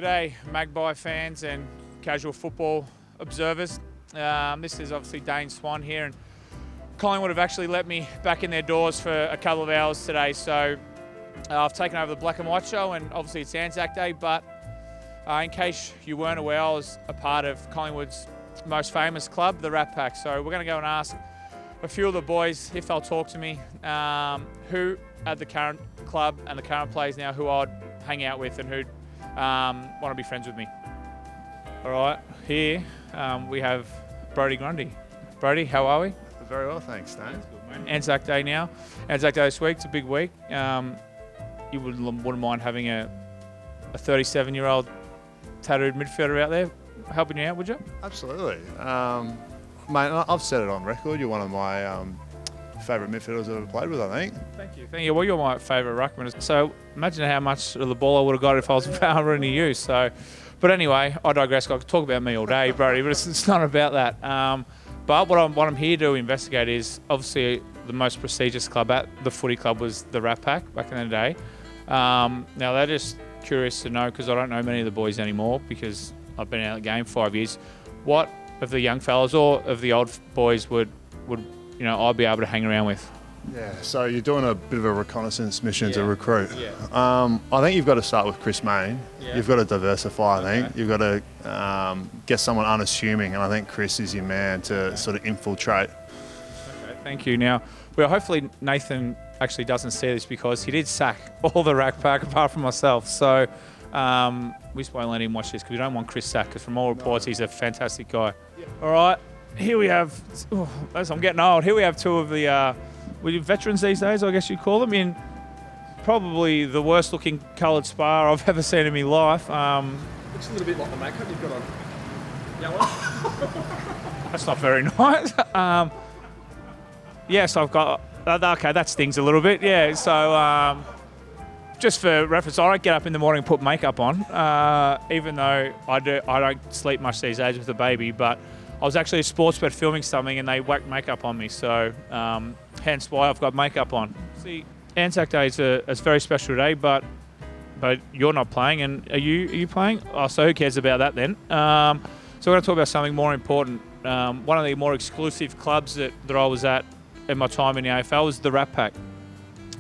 G'day, Magpie fans and casual football observers. This is obviously Dane Swan here, and Collingwood have actually let me back in their doors for a couple of hours today. So I've taken over the Black and White show, and obviously it's Anzac Day, but in case you weren't aware, I was a part of Collingwood's most famous club, the Rat Pack. So we're going to go and ask a few of the boys if they'll talk to me, who at the current club and the current players now who I'd hang out with and who'd want to be friends with me. All right, here we have Brodie Grundy. Brodie, how are we? Very well, thanks, Dane. Anzac Day now. Anzac Day this week. It's a big week. You wouldn't mind having a 37-year-old tattooed midfielder out there helping you out, would you? Absolutely. Mate, I've said it on record. You're one of my favourite midfielders I've ever played with, I think. Thank you. Well, you're my favourite ruckman. So imagine how much of the ball I would have got if I was running to you. So, but anyway, I digress. I could talk about me all day, Brodie, but it's not about that. But what I'm here to investigate is obviously the most prestigious club at the footy club was the Rat Pack back in the day. Now they're just curious to know, because I don't know many of the boys anymore because I've been out of the game 5 years. What of the young fellas or of the old boys would I'd be able to hang around with? Yeah, so you're doing a bit of a reconnaissance mission to recruit. Yeah. I think you've got to start with Chris Mayne. Yeah. You've got to diversify, I think. You've got to get someone unassuming, and I think Chris is your man to sort of infiltrate. Okay, thank you. Now, well, hopefully Nathan actually doesn't see this because he did sack all the Rat Pack apart from myself. So we just won't let him watch this because we don't want Chris sacked, because from all reports he's a fantastic guy. Yeah. All right, here we have, as I'm getting old, here we have two of the veterans these days, I guess you'd call them, in probably the worst looking coloured spar I've ever seen in my life. Looks a little bit like the makeup you've got on. Yellow. That's not very nice. Yes, I've got, okay, that stings a little bit, yeah. So just for reference, I don't get up in the morning and put makeup on, even though I don't sleep much these days with the baby, but I was actually a sports bet filming something and they whacked makeup on me, so hence why I've got makeup on. See, Anzac Day is a very special day, but you're not playing, and are you playing? Oh, so who cares about that then? So we're going to talk about something more important. One of the more exclusive clubs that I was at in my time in the AFL was the Rat Pack.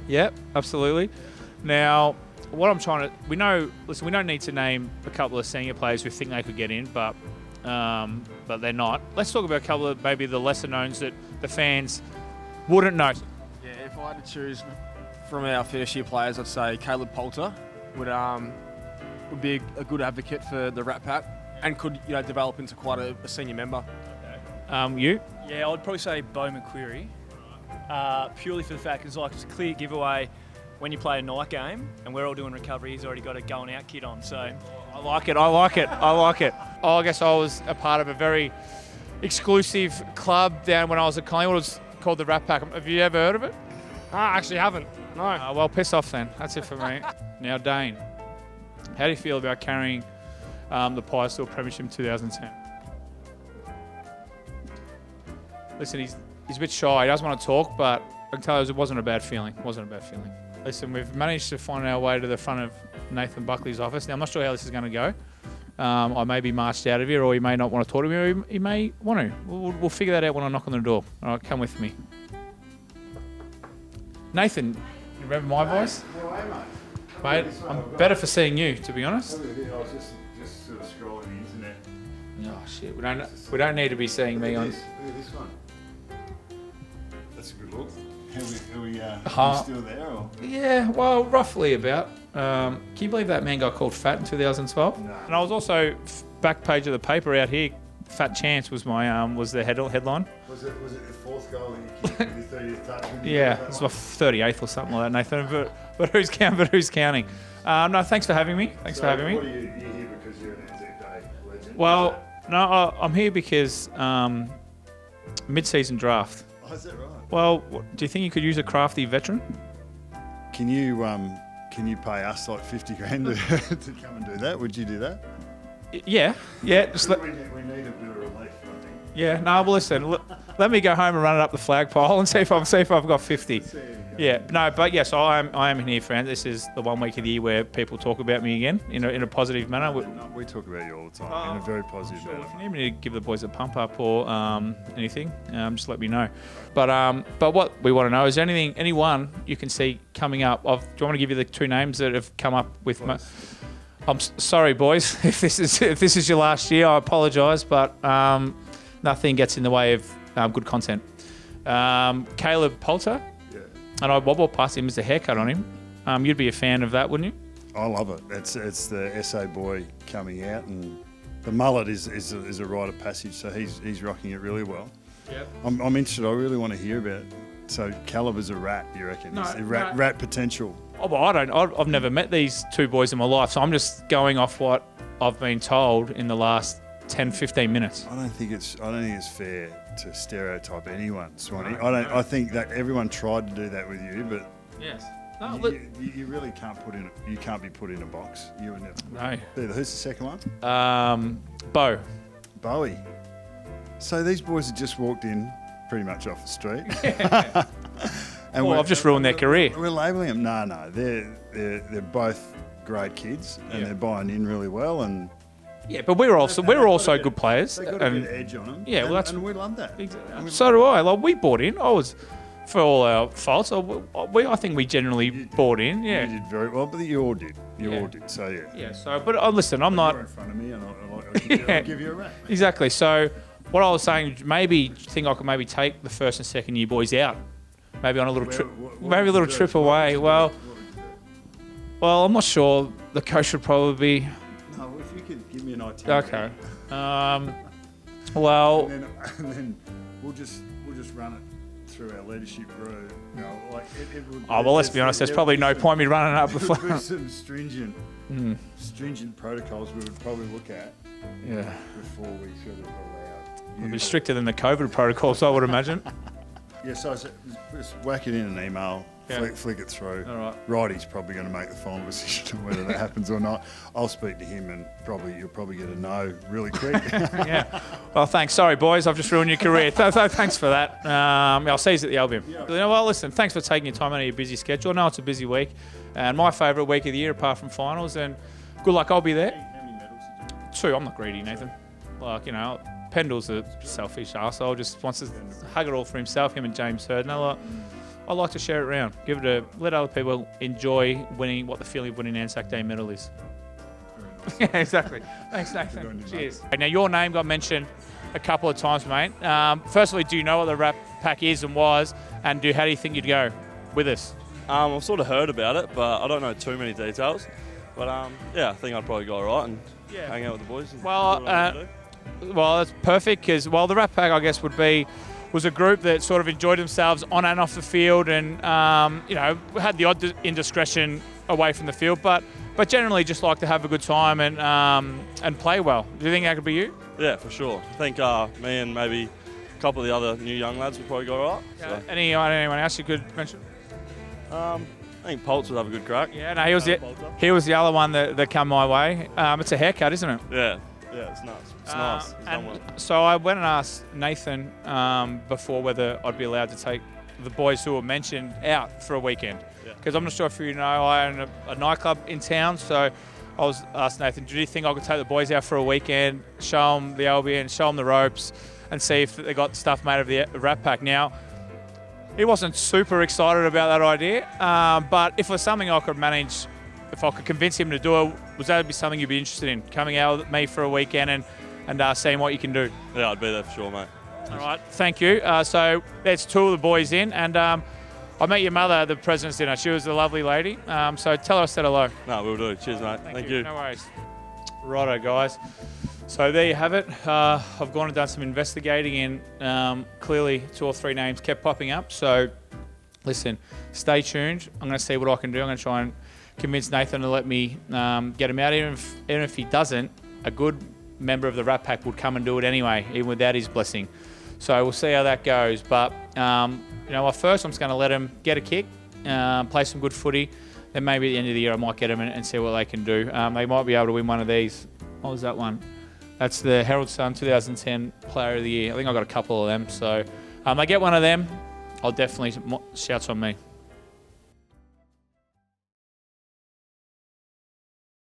Yeah, absolutely. Now, what I'm trying to, we don't need to name a couple of senior players who think they could get in, but they're not. Let's talk about a couple of maybe the lesser knowns that the fans wouldn't know. Yeah, if I had to choose from our first year players, I'd say Caleb Poulter would be a good advocate for the Rat Pack and could develop into quite a senior member. Okay. You? Yeah, I'd probably say Bo McQuarrie, purely for the fact it's like it's a clear giveaway when you play a night game and we're all doing recovery. He's already got a going out kit on, so. I like it. Oh, I guess I was a part of a very exclusive club down when I was at Collingwood. It was called the Rat Pack. Have you ever heard of it? I actually haven't, no. Well, piss off then. That's it for me. Now, Dane, how do you feel about carrying the Pies to a premiership in 2010? Listen, he's a bit shy. He doesn't want to talk, but I can tell you it wasn't a bad feeling. Listen, we've managed to find our way to the front of Nathan Buckley's office. Now, I'm not sure how this is going to go. I may be marched out of here, or he may not want to talk to me, or he may want to. We'll figure that out when I knock on the door. All right, come with me. Nathan, you remember my voice? How are you, Mate, I'm better for seeing you, to be honest. I was just sort of scrolling the internet. Oh, shit. We don't need to be seeing me on... Look at this one. That's a good look. Are we still there? Or? Yeah, well, roughly about. Can you believe that man got called fat in 2012? No. And I was also back page of the paper out here. Fat Chance was my was the headline. Was it your fourth goal that you kicked with your 30th touch? Yeah, it was my 38th or something like that, Nathan. But who's counting? No, thanks for having me. What are you here because you're an Anzac Day legend? Well, no, I'm here because mid-season draft. Oh, is that right? Well, do you think you could use a crafty veteran? Can you pay us like 50 grand to come and do that? Would you do that? Yeah. Just we need a bit of relief, I think. Yeah. No, well, listen. Let me go home and run it up the flagpole and see if I've got 50. Yeah, no, but yes, I am here, friend. This is the 1 week of the year where people talk about me again in a positive manner. We talk about you all the time in a very positive manner. If you need me to give the boys a pump up or anything, just let me know. But what we want to know is there anyone you can see coming up. Do you want me to give you the 2 names that have come up with? I'm sorry, boys, if this is your last year. I apologise, but nothing gets in the way of good content. Caleb Poulter. And I wobble past him as a haircut on him. You'd be a fan of that, wouldn't you? I love it. It's the SA boy coming out, and the mullet is a rite of passage. So he's rocking it really well. Yep. I'm interested. I really want to hear about it. So Caliber's a rat, you reckon? No, rat potential. Oh, but I've never met these 2 boys in my life, so I'm just going off what I've been told in the last 10, 15 minutes. I don't think it's fair to stereotype anyone, Swanny. I think that everyone tried to do that with you, but yes, you really can't be put in a box. You would never. No. Who's the second one? Bowie. So these boys have just walked in pretty much off the street. And I've just ruined their career. We're labelling them. No, they're both great kids, and they're buying in really well. And yeah, but we're also good players. They've got a bit of edge on them. Yeah, and we love that. So do I. Like, we bought in. I was, for all our faults, I think we generally bought in. Yeah, you did very well, but you all did. All did. So yeah. Yeah. So, but listen, I'm not You're in front of me, and I'll give you a rap. Exactly. So, what I was saying, maybe think I could maybe take the first and second year boys out, maybe on a little trip, trip away. Well, I'm not sure. The coach would probably be. No, if you could give me an itinerary. Okay. And then we'll just run it through our leadership group. You know, like it would. Oh well, let's be honest. There's probably no point me running up before. There would be some stringent protocols we would probably look at. Yeah. Before we sort of allow. It'd be stricter than the COVID protocols, I would imagine. Yeah, so just whack it in an email, flick it through. All right. Righty's probably going to make the final decision on whether that happens or not. I'll speak to him, and you'll probably get a no really quick. Yeah. Well, thanks. Sorry, boys. I've just ruined your career. Thanks for that. I'll see you at the Albion. Yeah. You know, well, listen, thanks for taking your time out of your busy schedule. I know it's a busy week, and my favourite week of the year apart from finals, and good luck. I'll be there. How many medals did you win? 2. I'm not greedy, Nathan. Like, you know, Pendle's a selfish arsehole, just wants to hug it all for himself, him and James Hird. And I like to share it around. Let other people enjoy winning what the feeling of winning Anzac Day medal is. Yeah, exactly. Thanks, Nathan. Cheers. Now, your name got mentioned a couple of times, mate. Firstly, do you know what the Rap Pack is and was? And how do you think you'd go with us? I've sort of heard about it, but I don't know too many details. But I think I'd probably go all right and hang out with the boys. And Well, that's perfect because, the Rat Pack, I guess, was a group that sort of enjoyed themselves on and off the field and, had the odd indiscretion away from the field, but generally just like to have a good time and play well. Do you think that could be you? Yeah, for sure. I think me and maybe a couple of the other new young lads would probably go all right. Yeah. So. Anyone else you could mention? I think Poltz would have a good crack. Yeah, no, he was the other one that come my way. It's a haircut, isn't it? Yeah, it's nice. It's nice. And so I went and asked Nathan before whether I'd be allowed to take the boys who were mentioned out for a weekend. Because I'm not sure if you know, I own a nightclub in town, so I was asked Nathan, do you think I could take the boys out for a weekend, show them the Albion, show them the ropes, and see if they got stuff made of the Rat Pack? Now, he wasn't super excited about that idea, but if it was something I could manage, if I could convince him to do it, was that be something you'd be interested in, coming out with me for a weekend and seeing what you can do? Yeah, I'd be there for sure, mate. All right, thank you. So there's 2 of the boys in, and I met your mother at the President's Dinner. She was a lovely lady, so tell her I said hello. No, we'll do. Cheers, mate. Thank you. No worries. Righto, guys. So there you have it. I've gone and done some investigating, and clearly 2 or 3 names kept popping up. So listen, stay tuned. I'm going to see what I can do. I'm going to try and convince Nathan to let me get him out. Even if he doesn't, a good member of the Rat Pack would come and do it anyway, even without his blessing. So we'll see how that goes. But first I'm just going to let him get a kick, play some good footy. Then maybe at the end of the year I might get them and see what they can do. They might be able to win one of these. What was that one? That's the Herald Sun 2010 Player of the Year. I think I got a couple of them. So they get one of them, I'll definitely shouts on me.